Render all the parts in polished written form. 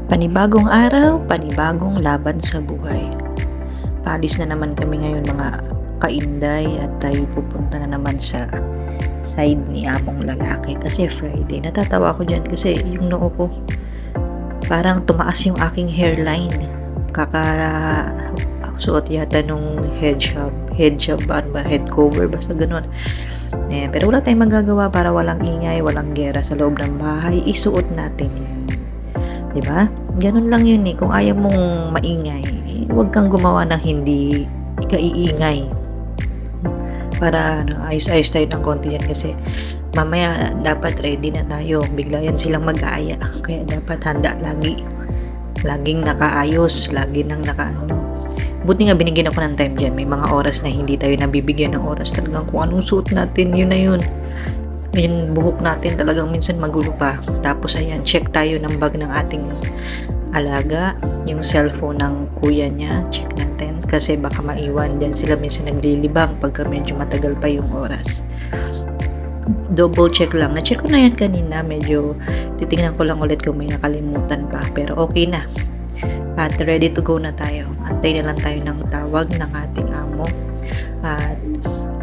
Panibagong araw, panibagong laban sa buhay. Paalis na naman kami ngayon mga kainday at tayo pupunta na naman sa side ni among lalaki kasi Friday. Natatawa ko dyan kasi yung noo ko parang tumaas yung aking hairline. Suot yata nung head cover, basta ganun. Pero wala tayong magagawa para walang ingay, walang gera sa loob ng bahay. Isuot natin yan. Diba? Ganun lang yun eh. Kung ayaw mong maingay, huwag kang gumawa ng hindi ikaiingay. Para ayos-ayos tayo ng konti yan kasi mamaya dapat ready na tayo. Bigla yan silang mag-aaya. Kaya dapat handa lagi. Laging nakaayos. Lagi nang Buti nga binigyan ako ng time dyan. May mga oras na hindi tayo nabibigyan ng oras. Talagang kung anong suot natin, yun na yun. Yung buhok natin talagang minsan magulo pa. Tapos ayan, check tayo ng bag ng ating alaga. Yung cellphone ng kuya niya, check natin. Kasi baka maiwan. Diyan sila minsan naglilibang pagka medyo matagal pa yung oras. Double check lang. Na-check ko na yan kanina. Medyo titingnan ko lang ulit kung may nakalimutan pa. Pero okay na. At ready to go na tayo. Antay na lang tayo ng tawag ng ating amo. At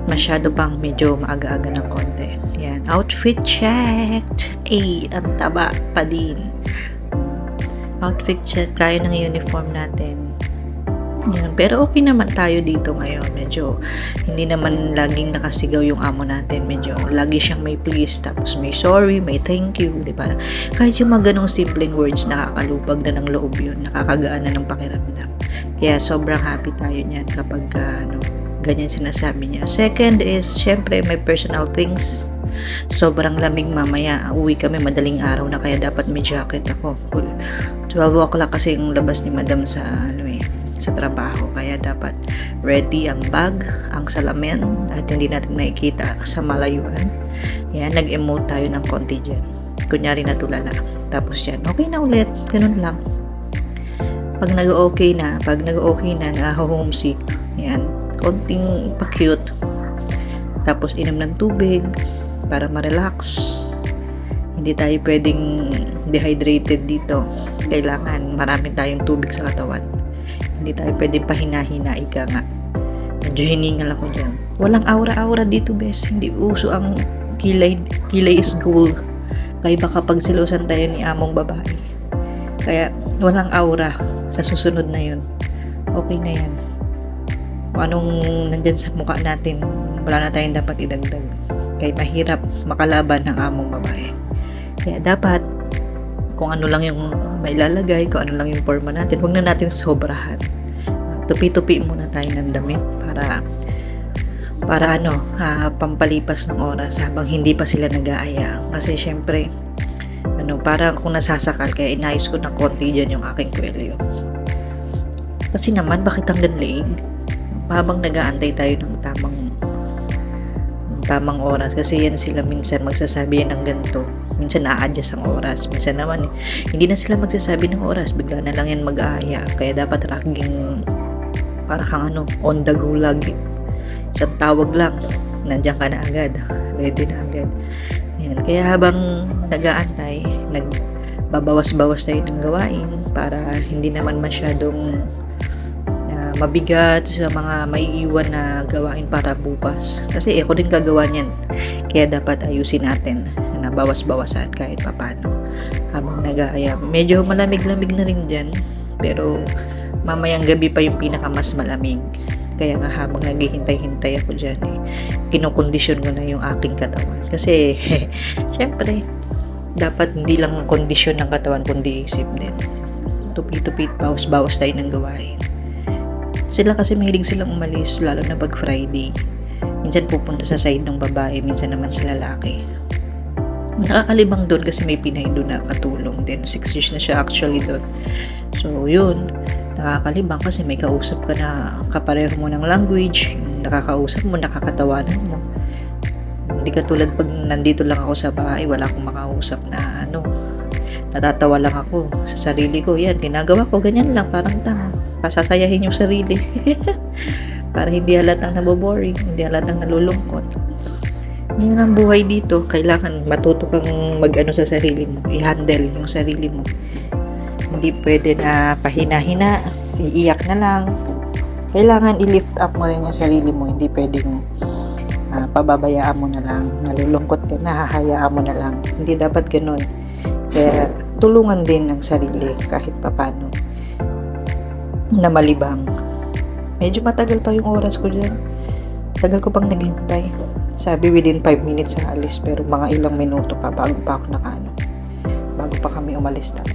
masyado pang medyo maaga-aga ng konti. Yan. Outfit checked. Ang taba pa din. Outfit check. Kaya ng uniform natin. Yan. Pero okay naman tayo dito ngayon. Medyo hindi naman laging nakasigaw yung amo natin. Medyo lagi siyang may please. Tapos may sorry, may thank you. Diba? Kahit yung mga ganong simpleng words, nakakalubag na ng loob yun. Nakakagaan na ng pakiramdam. Kaya sobrang happy tayo niyan kapag ganyan sinasabi niya. Second is, syempre may personal things. Sobrang lamig mamaya. Uwi kami madaling araw na kaya dapat may jacket ako. 12 o'clock kasi yung labas ni madam sa sa trabaho. Kaya dapat ready ang bag, ang salamin, at hindi natin makikita sa malayuan. Yan, nag-emote tayo ng konti dyan. Kunyari natulala. Tapos yan, okay na ulit. Ganun lang. Pag nag-okay na, na-homesick, yan, konting pa-cute. Tapos inom ng tubig para ma-relax. Hindi tayo pwedeng dehydrated dito. Kailangan marami tayong tubig sa katawan. Hindi tayo pwedeng pahina-hina, ika nga. Medyo hiningal ako dyan. Walang aura-aura dito, bes. Hindi uso ang kilay is gold. Kaya baka pagsilusan tayo ni among babae. Kaya walang aura sa susunod na yun. Okay na yan. Kung anong nandyan sa mukha natin, wala na tayong dapat idagdag. Kaya mahirap makalaban ng among babae. Kaya dapat, kung ano lang yung may lalagay, kung ano lang yung forma natin, huwag na natin sobrahan. Tupi-tupi muna tayo ng damit para pampalipas ng oras habang hindi pa sila nag-aaya. Kasi syempre, parang kung nasasakal, kaya inayos ko ng konti dyan yung aking kwelyo. Kasi naman, bakit hanggang leeg? Habang nag-aantay tayo ng tamang oras, kasi yan sila minsan magsasabi yan ng ganito, minsan na-adjust ang oras, minsan naman hindi na sila magsasabi ng oras, bigla na lang yan mag-aaya. Kaya dapat raging para kang on the go lagi. Isang tawag lang, nandiyan ka na agad, ready na agad. Yan. Kaya habang nag-aantay, nagbabawas-bawas tayo ng gawain para hindi naman masyadong mabigat sa mga maiiwan na gawain para bukas. Kasi ako din gagawa niyan. Kaya dapat ayusin natin na bawas-bawasan kahit papano. Habang nag-aaya. Medyo malamig-lamig na rin dyan. Pero mamayang gabi pa yung pinakamas malamig. Kaya nga habang naghihintay-hintay ako dyan, kinokondisyon ko na yung aking katawan. Kasi, syempre, dapat hindi lang kondisyon ng katawan, kundi isip din. Tupi-tupi, bawas-bawas tayo ng gawain. Sila kasi mahilig silang umalis, lalo na pag Friday. Minsan pupunta sa side ng babae, minsan naman sa lalaki. Nakakalibang doon kasi may Pinay doon na katulong din. 6 years na siya actually doon. So, yun. Nakakalibang kasi may kausap ka na kapareho mo ng language. Nakakausap mo, nakakatawanan mo. Hindi katulad pag nandito lang ako sa bahay, wala akong makausap na natatawa lang ako sa sarili ko. Yan, ginagawa ko, ganyan lang, parang pasasayahin yung sarili. Para hindi halatang naboboring, hindi halatang nalulungkot. Yan ang buhay dito. Kailangan matuto kang sa sarili mo. I-handle yung sarili mo. Hindi pwede na pahina-hina, iiyak na lang. Kailangan i-lift up mo rin yung sarili mo. Hindi pwedeng pababayaan mo na lang. Nalulungkot ka na, hahayaan mo na lang. Hindi dapat ganun. Kaya tulungan din ng sarili kahit papano na malibang. Medyo matagal pa yung oras ko dyan. Tagal ko pang naghintay. Sabi within 5 minutes sa alis, pero mga ilang minuto pa bago pa ako bago pa kami umalis na.